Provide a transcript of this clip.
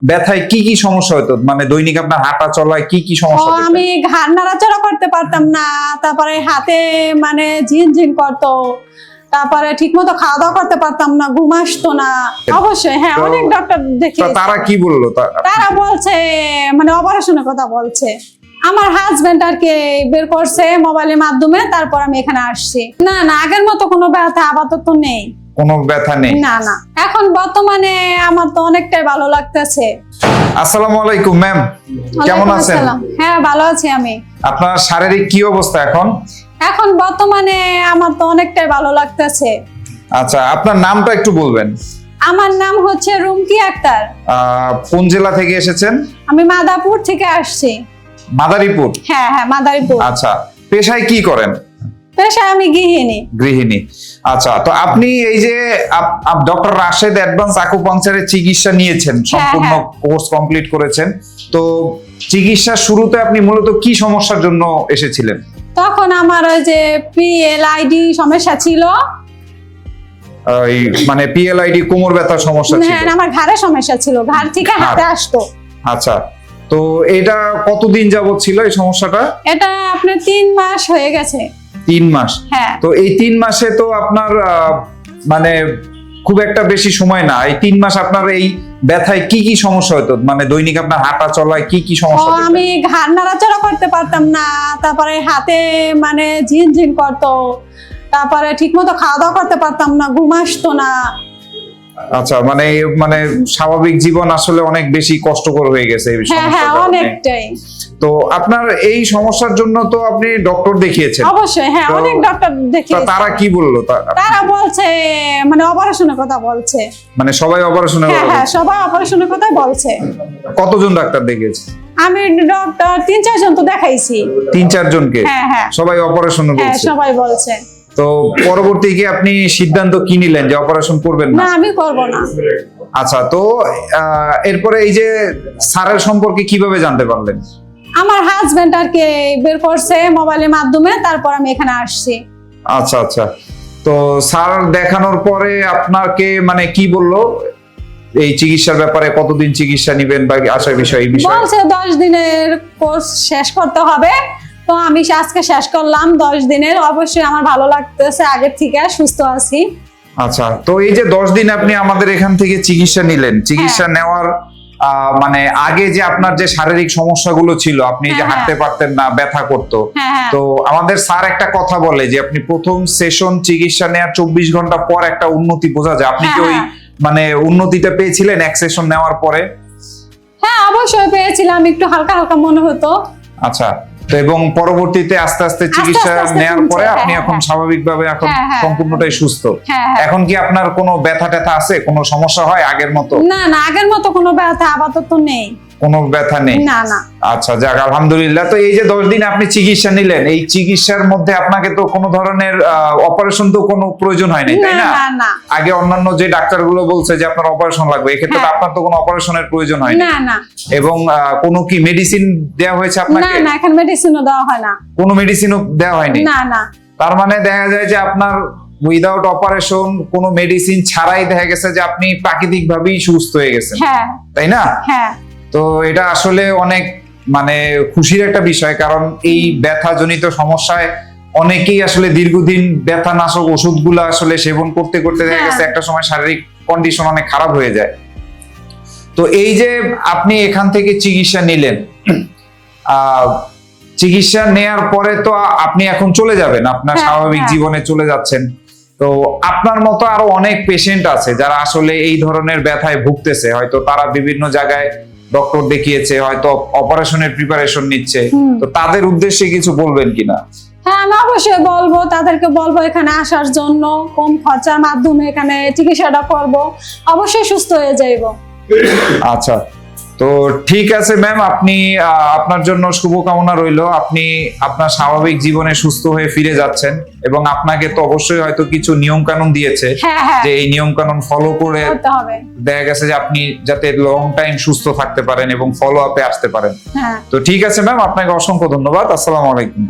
ব্যথায় কি কি সমস্যা হতো, মানে দৈনিক আপনার হাঁটা চলায় কি কি সমস্যা হতো? আমি ঘাড় নাড়াচাড়া করতে পারতাম না, তারপরে হাতে মানে ঝিনঝিন করতো, তারপরে ঠিক মতো খাওয়া দাওয়া করতে পারতাম না, ঘুম আসতো না। অবশ্যই হ্যাঁ, তো অনেক ডক্টর দেখিয়েছি। তারা কি বললো? তারা বলছে মানে অপারেশনের কথা বলছে। আমার হাজবেন্ড আর কি বের করছে মোবাইলের মাধ্যমে, তারপর আমি এখানে আসছি। না না, আগের মতো কোনো ব্যথা আপাতত নেই। কোনো ব্যথা নেই? না না, এখন বর্তমানে আমার তো অনেকটাই ভালো লাগতেছে। আসসালামু আলাইকুম ম্যাম, কেমন ওয়ালাইকুম আছেন? আসসালাম। হ্যাঁ, ভালো আছি আমি। আপনার শারীরিক কি অবস্থা এখন? এখন বর্তমানে আমার তো অনেকটাই ভালো লাগতেছে। আচ্ছা, আপনার নামটা একটু বলবেন? আমার নাম হচ্ছে রুমকি আক্তার। কোন জেলা থেকে এসেছেন? আমি মাদারীপুর থেকে আসছি। মাদারীপুর? হ্যাঁ হ্যাঁ, মাদারীপুর। আচ্ছা, পেশায় কি করেন? পেশায় আমি গৃহিণী। গৃহিণী। আচ্ছা, তো আপনি এই যে ডক্টর রাশেদ অ্যাডভান্স আকুপাংচারের চিকিৎসা নিয়েছেন, সম্পূর্ণ কোর্স কমপ্লিট করেছেন, তো চিকিৎসা শুরুতে আপনি মূলত কি সমস্যার জন্য এসেছিলেন? তখন আমার ওই যে পিএলআইডি সমস্যা ছিল। মানে পিএলআইডি কোমর ব্যথার সমস্যা ছিল? হ্যাঁ, আমার ঘাড়ের সমস্যা ছিল, ঘাড় থেকে হাতে আসতো। আচ্ছা, তো এটা কতদিন যাবত ছিল এই সমস্যাটা? এটা আপনার 3 মাস হয়ে গেছে। 3 মাস? হ্যাঁ। তো এই 3 মাসে তো আপনার মানে খুব একটা বেশি সময় না। এই 3 মাস আপনার এই ব্যথায় কি কি সমস্যা হতো, মানে দৈনিক আপনার হাঁটা চলায় কি কি সমস্যা হতো? আমি ঘাড় নাড়াচাড়া করতে পারতাম না, তারপরে হাতে মানে ঝিনঝিন করতো, তারপরে ঠিক মতো খাওয়া দাওয়া করতে পারতাম না, ঘুম আসতো না। আচ্ছা, মানে মানে স্বাভাবিক জীবন আসলে অনেক বেশি কষ্টকর হয়ে গেছে এই হ্যাঁ হ্যাঁ, সমস্যার কারণে। অনেকটাই। তো আপনার এই সমস্যার জন্য তো আপনি ডক্টর দেখিয়েছেন? অবশ্যই হ্যাঁ, তো অনেক ডক্টর দেখিয়েছি। তারা কি বললো? তারা বলছে মানে অপারেশনের কথা বলছে। মানে সবাই অপারেশনের হ্যাঁ কথা হ্যাঁ, বলছে? সবাই অপারেশনের কথা বলছে। কতজন ডাক্তার দেখিয়েছে? আমি ডক্টর 3-4 জন তো দেখাইছি। 3-4 জনকে? হ্যাঁ হ্যাঁ সবাই অপারেশন হ্যাঁ, বলছে? সবাই বলছে। তো পরবর্তী কি আপনি সিদ্ধান্ত কি নিলেন যে অপারেশন করবেন না, না? আমি করব না। আচ্ছা, তো এরপরে এই যে স্যারের সম্পর্কে কিভাবে জানতে পারলেন? আমার হাজবেন্ড আর কি বের করছে মোবাইলের মাধ্যমে, তারপর আমি এখানে আসছি। আচ্ছা আচ্ছা, তো স্যার দেখানোর পরে আপনাকে মানে কি বললো এই চিকিৎসার ব্যাপারে? কতদিন চিকিৎসা নেবেন বা আসার বিষয়, এই বিষয়ে বলছে 10 দিনের কোর্স শেষ করতে হবে। তো আমি আজকে শেষ করলাম 10 দিনের। অবশ্যই আমার ভালো লাগতেছে, আগের থেকে সুস্থ আছি। আচ্ছা, তো এই যে 10 দিন আপনি আমাদের এখান থেকে চিকিৎসা নিলেন, চিকিৎসা নেওয়ার মানে আগে যে আপনার যে শারীরিক সমস্যাগুলো ছিল, আপনি যে হাঁটতে পারতেন না, ব্যথা করতো, তো আমাদের স্যার একটা কথা বলে যে আপনি প্রথম সেশন চিকিৎসা নেওয়ার 24 ঘন্টা পর একটা উন্নতি বোঝা যায়। আপনি কি ওই মানে উন্নতিটা পেয়েছিলেন এক সেশন নেওয়ার পরে? হ্যাঁ, অবশ্যই পেয়েছিলাম, একটু হালকা হালকা মনে হতো। আচ্ছা, তো এবং পরবর্তীতে আস্তে আস্তে চিকিৎসা নেওয়ার পরে আপনি এখন স্বাভাবিকভাবে এখন সম্পূর্ণটাই সুস্থ? এখন কি আপনার কোনো ব্যথা ট্যাথা আছে? কোনো সমস্যা হয় আগের মতো? না না, আগের মতো কোনো ব্যথা আপাতত নেই। কোনো ব্যথা নেই? না না। আচ্ছা, যাক আলহামদুলিল্লাহ। তো এই যে 10 দিন আপনি চিকিৎসা নিলেন, এই চিকিৎসার মধ্যে আপনাকে তো কোনো ধরনের অপারেশন তো কোনো প্রয়োজন হয়নি, তাই না? না না। আগে অন্যান্য যে ডাক্তারগুলো বলছে যে আপনার অপারেশন লাগবে, এক্ষেত্রে আপনার তো কোনো অপারেশনের প্রয়োজন হয়নি? না না। এবং কোনো কি মেডিসিন দেওয়া হয়েছে আপনাকে? না না, এখন মেডিসিনও দেওয়া হয় না। কোনো মেডিসিনও দেওয়া হয়নি? না না। তার মানে দেখা যায় যে আপনার উইদাউট অপারেশন, কোনো মেডিসিন ছাড়াই দেখা গেছে যে আপনি প্রাকৃতিক ভাবেই সুস্থ হয়ে গেছেন, তাই না? হ্যাঁ। তো এটা আসলে অনেক মানে খুশির একটা বিষয়, কারণ এই ব্যথাজনিত সমস্যায় অনেকেই আসলে দীর্ঘদিন ব্যথানাশক ওষুধগুলো আসলে সেবন করতে করতে দেখা গেছে একটা সময় শারীরিক কন্ডিশন অনেক খারাপ হয়ে যায়। তো এই যে আপনি এখান থেকে চিকিৎসা নিলেন, চিকিৎসা নেয়ার পরে তো আপনি এখন চলে যাবেন, আপনার স্বাভাবিক জীবনে চলে যাচ্ছেন। তো আপনার মতো আরো অনেক পেশেন্ট আছে যারা আসলে এই ধরনের ব্যথায় ভুগতেছে, হয়তো তারা বিভিন্ন জায়গায় ডক্টর দেখিয়েছে, হয়তো অপারেশনের প্রিপারেশন নিচ্ছে, তো তাদের উদ্দেশ্যে কিছু বলবেন কিনা? হ্যাঁ, আমি অবশ্যই বলবো, তাদেরকে বলবো এখানে আসার জন্য। কম খরচার মাধ্যমে এখানে চিকিৎসাটা করব, অবশ্যই সুস্থ হয়ে যাইব। আচ্ছা, তো ঠিক আছে ম্যাম, আপনি আপনার জন্য শুভকামনা রইল। আপনি আপনার স্বাভাবিক জীবনে সুস্থ হয়ে ফিরে যাচ্ছেন, এবং আপনাকে তো অবশ্যই হয়তো কিছু নিয়ম কানুন দিয়েছে যে এই নিয়ম কানুন ফলো করে দেখা গেছে যে আপনি যাতে লং টাইম সুস্থ থাকতে পারেন এবং ফলো আপে আসতে পারেন। তো ঠিক আছে ম্যাম, আপনাকে অসংখ্য ধন্যবাদ। আসসালামু আলাইকুম।